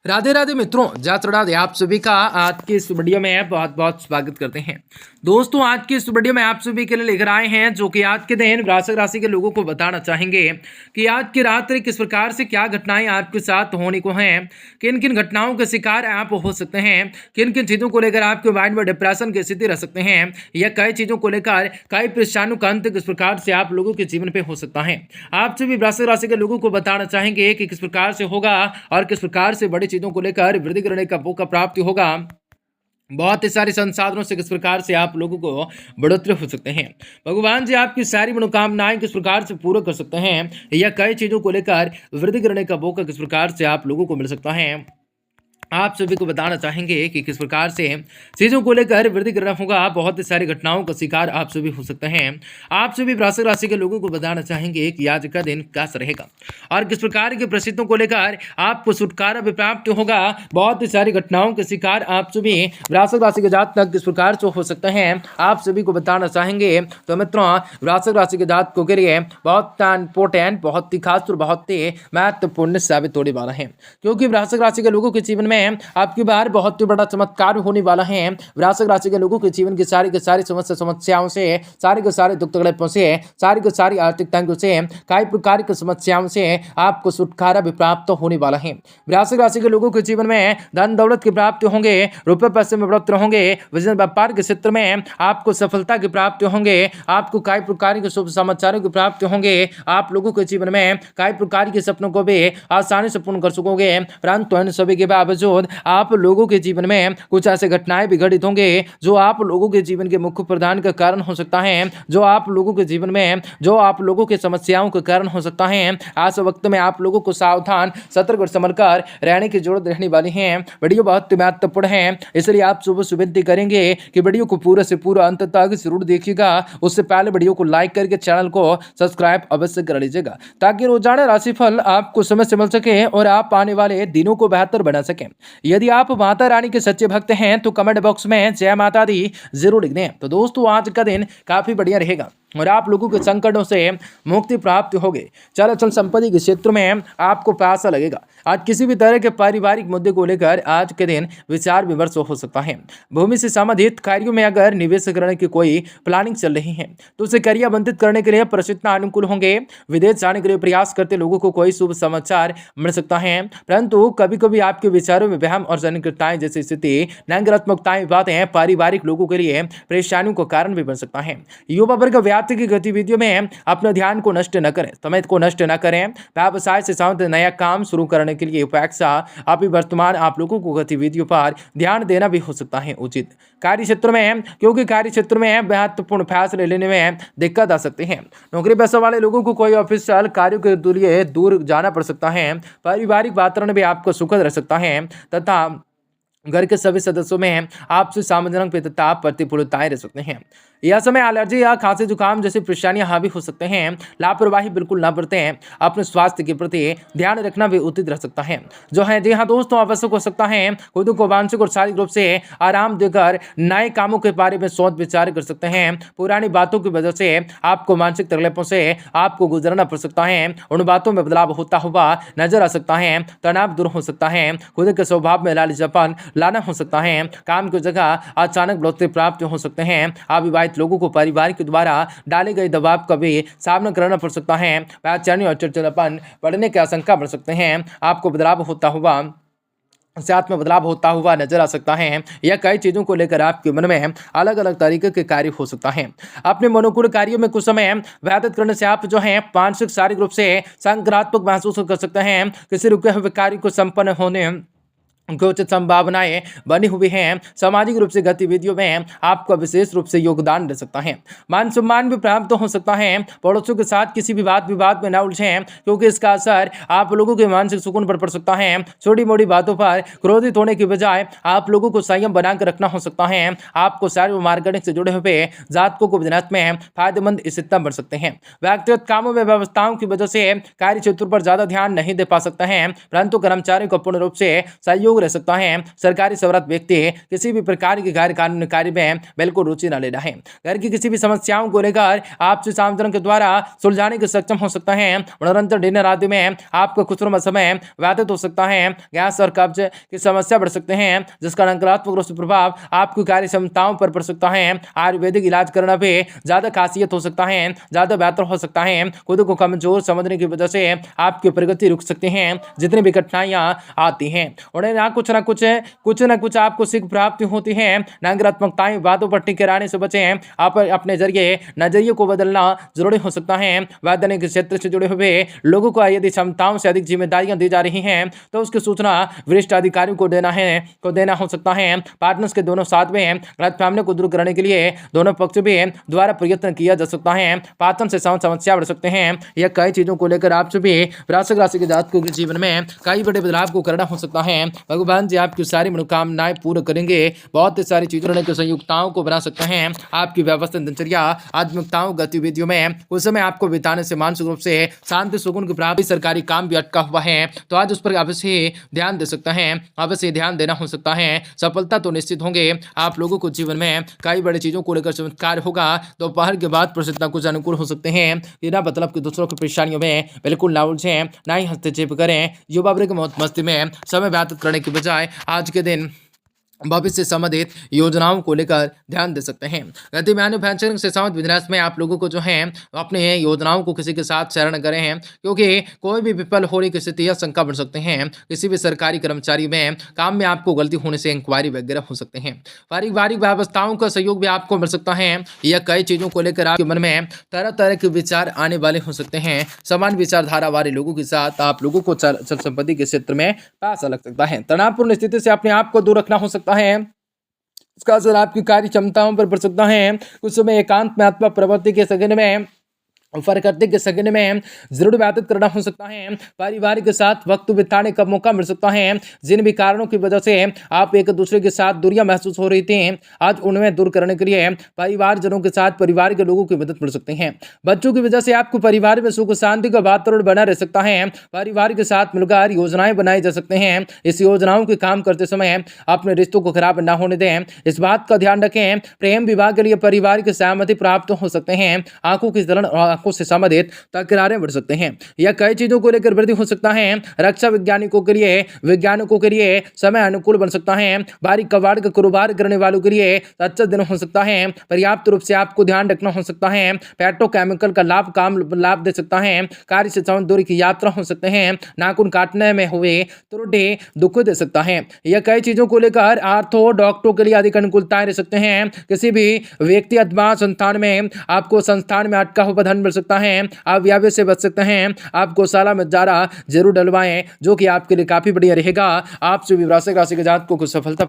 राधे राधे मित्रों, जय श्री राधे। आप सभी का आज के इस वीडियो में बहुत बहुत स्वागत करते हैं। दोस्तों, आज के इस वीडियो में आप सभी के लिए लेकर आए हैं जो कि आज के दिन वृश्चिक राशि के लोगों को बताना चाहेंगे कि आज की रात्रि किस प्रकार से क्या घटनाएं आपके साथ होने को हैं, किन किन घटनाओं के शिकार आप हो सकते हैं, किन किन चीज़ों को लेकर आपके माइंड में डिप्रेशन की स्थिति रह सकते हैं, या कई चीज़ों को लेकर कई परेशानियों का अंत किस प्रकार से आप लोगों के जीवन पे हो सकता है। आप सभी वृश्चिक राशि के लोगों को बताना चाहेंगे कि किस प्रकार से होगा और किस प्रकार से बड़ी चीजों को लेकर वृद्धि करने का मौका प्राप्ति होगा। बहुत ही सारे संसाधनों से किस प्रकार से आप लोगों को बढ़ोतरी हो सकते हैं। भगवान जी आपकी सारी मनोकामनाएं किस प्रकार से पूरा कर सकते हैं, या कई चीजों को लेकर वृद्धि करने का मौका किस प्रकार से आप लोगों को मिल सकता है। आप सभी को बताना चाहेंगे कि किस प्रकार से चीज़ों को लेकर वृद्धि करना होगा। बहुत ही सारी घटनाओं का शिकार आप सभी हो सकते हैं। आप सभी वृश्चिक राशि के लोगों को बताना चाहेंगे कि आज का दिन कैसा रहेगा और किस प्रकार की परिस्थितियों को लेकर आपको छुटकारा भी प्राप्त होगा। बहुत ही सारी घटनाओं के शिकार आप सभी वृश्चिक राशि के जातक किस प्रकार से हो सकते हैं, आप सभी को बताना चाहेंगे। तो मित्रों, वृश्चिक राशि के जातकों के लिए बहुत इंपॉर्टेंट, बहुत ही खास और बहुत ही महत्वपूर्ण साबित होने वाला है, क्योंकि वृश्चिक राशि के लोगों के जीवन में आपकी बार बहुत ही बड़ा चमत्कार होने वाला है। वृश्चिक राशि के लोगों के जीवन की सारी के सारी समस्याओं से, सारे के सारे दुख तकलीफों से, सारी के सारी आर्थिक तंगियों से, कई प्रकार की समस्याओं से आपको छुटकारा भी प्राप्त होने वाला है। वृश्चिक राशि के लोगों के जीवन में धन दौलत की प्राप्ति होंगे, रुपए पैसे में बढ़ोतरी होंगे, बिजनेस व्यापार के क्षेत्र में आपको सफलता की प्राप्ति होंगे, आपको कई प्रकार के शुभ समाचारों की प्राप्ति होंगे। आप लोगों के जीवन में कई प्रकार के सपनों को भी आसानी से पूर्ण कर सकोगे। परंतु इन सभी के बावजूद आप लोगों के जीवन में कुछ ऐसे घटनाएं भी घटित होंगे जो आप लोगों के जीवन के मुख्य प्रधान का कारण हो सकता है, जो आप लोगों के जीवन में, जो आप लोगों के समस्याओं का कारण हो सकता है। आज वक्त में आप लोगों को सावधान, सतर्क और संभल कर रहने की जरूरत रहने वाली है। वीडियो बहुत महत्वपूर्ण है, इसलिए आप सुबह विनती करेंगे कि वीडियो को पूरा से पूरा अंत तक जरूर देखिएगा। उससे पहले वीडियो को लाइक करके चैनल को सब्सक्राइब अवश्य कर लीजिएगा, ताकि रोजाना राशिफल आपको समय से मिल सके और आप आने वाले दिनों को बेहतर बना सकें। यदि आप माता रानी के सच्चे भक्त हैं तो कमेंट बॉक्स में जय माता दी जरूर लिख दें। तो दोस्तों, आज का दिन काफी बढ़िया रहेगा और आप लोगों के संकटों से मुक्ति प्राप्त होगी। चल अचल संपत्ति के क्षेत्र में आपको पैसा लगेगा। आज किसी भी तरह के पारिवारिक मुद्दे को लेकर आज के दिन विचार विमर्श हो सकता है। भूमि से संबंधित कार्यों में अगर निवेश करने की कोई प्लानिंग चल रही है तो उसे क्रियान्वित करने के लिए परिस्थितियां अनुकूल होंगे। विदेश जाने के लिए प्रयास करते लोगों को कोई शुभ समाचार मिल सकता है, परंतु कभी कभी आपके विचारों में वहम और सन्निग्धताएं जैसी स्थिति, नकारात्मकताएं बातें पारिवारिक लोगों के लिए परेशानियों का कारण भी बन सकता है। युवा वर्ग की गतिविधियों में अपने ध्यान को नष्ट न करें, समय को नष्ट न करें। व्यवसाय से संबंधित नया काम शुरू करने के लिए उपेक्षा अभी वर्तमान आप लोगों को गतिविधियों पर ध्यान देना भी हो सकता है उचित। कार्य क्षेत्र में, क्योंकि कार्य क्षेत्र में महत्वपूर्ण फैसले लेने में दिक्कत आ सकती है। नौकरी पेशा वाले लोगों को कोई ऑफिशियल कार्यों के लिए दूर जाना पड़ सकता है। पारिवारिक वातावरण भी आपको सुखद रह सकता है तथा घर के सभी सदस्यों में आपसे सामंजस्य तथा प्रतिकूलताएं रह सकते हैं। यह समय एलर्जी या खांसी जुकाम जैसी परेशानियां हावी हो सकते हैं। लापरवाही बिल्कुल ना बरतें। अपने स्वास्थ्य के प्रति ध्यान रखना भी उचित रह सकता है। जो है जी हाँ दोस्तों, आवश्यक हो सकता है खुद को मानसिक और शारीरिक रूप से आराम देकर नए कामों के बारे में सोच विचार कर सकते हैं। पुरानी बातों की वजह से आपको मानसिक तकलीफों से आपको गुजरना पड़ सकता है। उन बातों में बदलाव होता हुआ नजर आ सकता है। तनाव दूर हो सकता है। खुद के स्वभाव में लालचीपन लाना हो सकता है। काम की जगह अचानक बढ़ोतरी प्राप्त हो सकते हैं। अविवाहित लोगों को परिवार के द्वारा डाले गए दबाव का भी सामना करना पड़ सकता है। बेचैनी और चिड़चिड़ापन बढ़ने की आशंका बढ़ सकते हैं। आपको बदलाव होता हुआ साथ में बदलाव होता हुआ नजर आ सकता है। यह कई चीजों को लेकर आपके मन में अलग अलग तरीके के कार्य हो सकता है। अपने मनोकूल कार्यों में कुछ समय व्यतीत करने से आप जो है मानसिक शारीरिक रूप से सकारात्मक महसूस कर सकते हैं। किसी रुके हुए कार्य को संपन्न होने कुछ संभावनाएं बनी हुई हैं। सामाजिक रूप से गतिविधियों में आपका विशेष रूप से योगदान दे सकता है। मान सम्मान भी प्राप्त हो सकता है। पड़ोसियों के साथ किसी भी विवाद में न उलझें, क्योंकि इसका असर आप लोगों के मानसिक सुकून पर पड़ सकता है। छोटी मोटी बातों पर क्रोधित होने की बजाय आप लोगों को संयम बनाकर रखना हो सकता है। आपको शारीरिक मार्केटिंग से जुड़े हुए जातकों को बिजनेस में फायदेमंद स्थितियां बढ़ सकते हैं। व्यक्तिगत कामों में व्यवस्थाओं की वजह से कार्य क्षेत्र पर ज्यादा ध्यान नहीं दे पा सकते हैं, परंतु कर्मचारियों को पूर्ण रूप से सहयोग योग रह सकता है। सरकारी सेवारत व्यक्ति किसी भी प्रकार के गैर कानूनी कार्य में बिल्कुल रुचि न लेना है। घर की किसी भी समस्याओं को लेकर आपसी समाधान के द्वारा सुलझाने के सक्षम हो सकता है। मनोरंजन डिनर आदि में आपका खुशनुमा समय व्यतीत हो सकता है। गैस और कब्ज की समस्या बढ़ सकते हैं, जिसका नकारात्मक रूप से प्रभाव आपकी कार्य क्षमताओं पर पड़ सकता है। आयुर्वेदिक इलाज करना भी ज्यादा खासियत हो सकता है, ज्यादा बेहतर हो सकता है। खुद को कमजोर समझने की वजह से आपकी प्रगति रुक सकती है। जितनी भी कठिनाइयां आती हैं उन्हें कुछ ना कुछ आपको सीख प्राप्ति होती है। नकारात्मकताएं बातों पर टिके रहने से बचें। आप अपने नजरिए को बदलना जरूरी हो सकता है। वैधानिक क्षेत्र से जुड़े हुए लोगों को यदि क्षमताओं से अधिक जिम्मेदारियां दी जा रही हैं तो उसकी सूचना वरिष्ठ अधिकारियों को देना हो सकता है। पार्टनर्स के दोनों साथ में गलतफहमी को दूर करने के लिए दोनों पक्ष भी द्वारा प्रयत्न किया जा सकता है। पाचन से समस्या बढ़ सकते हैं। यह कई चीजों को लेकर आप सभी वृश्चिक राशि के जातकों के जीवन में कई बड़े बदलाव को करना हो सकता है। भगवान जी आपकी सारी मनोकामनाएं पूर्ण करेंगे। बहुत सारी चीजों के संयुक्ताओं को बना सकते हैं। आपकी व्यवस्थित दिनचर्या आध्यात्मिकताओं गतिविधियों में उस समय आपको बिताने से मानसिक रूप से शांति सुकून की प्राप्ति, सरकारी काम भी अटका हुआ है तो आज उस पर अवश्य ध्यान दे सकते हैं। अवश्य ध्यान देना हो सकता है। सफलता तो निश्चित होंगे। आप लोगों को जीवन में कई बड़ी चीजों को लेकर चमत्कार होगा। दोपहर के बाद प्रसिद्धता कुछ अनुकूल हो सकते हैं। बिना मतलब कि दूसरों की परेशानियों में बिल्कुल ना उलझें, ना ही हस्तक्षेप करें। युवा वर्ग मौज मस्ती में समय व्यतीत करने की बजाय आज के दिन भविष्य से संबंधित योजनाओं को लेकर ध्यान दे सकते हैं। यदि मैन्युफैक्चरिंग से संबंधित बिजनेस में आप लोगों को जो है अपने योजनाओं को किसी के साथ शेयर न करें हैं, क्योंकि कोई भी विफल होने की स्थिति या शंका बढ़ सकते हैं। किसी भी सरकारी कर्मचारी में काम में आपको गलती होने से इंक्वायरी वगैरह हो सकते हैं। पारिवारिक व्यवस्थाओं का सहयोग भी आपको मिल सकता है। यह कई चीजों को लेकर आपके मन में तरह तरह के विचार आने वाले हो सकते हैं। समान विचारधारा वाले लोगों के साथ आप लोगों को चल संपत्ति के क्षेत्र में पैसा लग सकता है। तनावपूर्ण स्थिति से अपने आप को दूर रखना हो सकता है। इसका असर आपकी कार्य क्षमताओं पर पड़ सकता है। कुछ समय एकांत में अथवा प्रवृत्ति के सघन में प्रकृति के सगन में जरूर व्यतीत करना हो सकता है। परिवार के साथ वक्त बिताने का मौका मिल सकता है। जिन भी कारणों की वजह से आप एक दूसरे के साथ दूरियां महसूस हो रही थी, आज उन्हें दूर करने के लिए परिवारजनों के साथ परिवार के लोगों की मदद मिल सकती है। बच्चों की वजह से आपको परिवार में सुख शांति का वातावरण बना रह सकता है। परिवार के साथ मिलकर योजनाएं बनाई जा सकते हैं। इस योजनाओं के काम करते समय अपने रिश्तों को खराब न होने दें, इस बात का ध्यान रखें। प्रेम विवाह के लिए परिवार की सहमति प्राप्त हो सकते हैं। आंखों की जलन आंखों से संबंधित तकरारें बढ़ सकते हैं। यह कई चीजों को लेकर वृद्धि हो सकता है। रक्षा वैज्ञानिकों के लिए समय अनुकूल बन सकता है। बारीक कबाड़ का कारोबार करने वालों के लिए अच्छा दिन हो सकता है। पर्याप्त रूप से आपको ध्यान रखना हो सकता है। पेट्रोकेमिकल का लाभ दे सकता है। कार्य से संबंधित दूरी की यात्रा हो सकते हैं। नाखून काटने में हुए त्रुटि दुख दे सकता है। यह कई चीजों को लेकर आर्थो डॉक्टरों के लिए अधिक अनुकूलताएं रह सकते हैं। किसी भी व्यक्ति अथवा संस्थान में आपको संस्थान में अटका हुआ धन मिल सकता है। आप व्यापार से बच सकते हैं। आप गौशाला में चारा जरूर डलवाएं, जो कि आपके लिए काफी बढ़िया रहेगा। आप सभी वृश्चिक राशि के जातकों को सफलता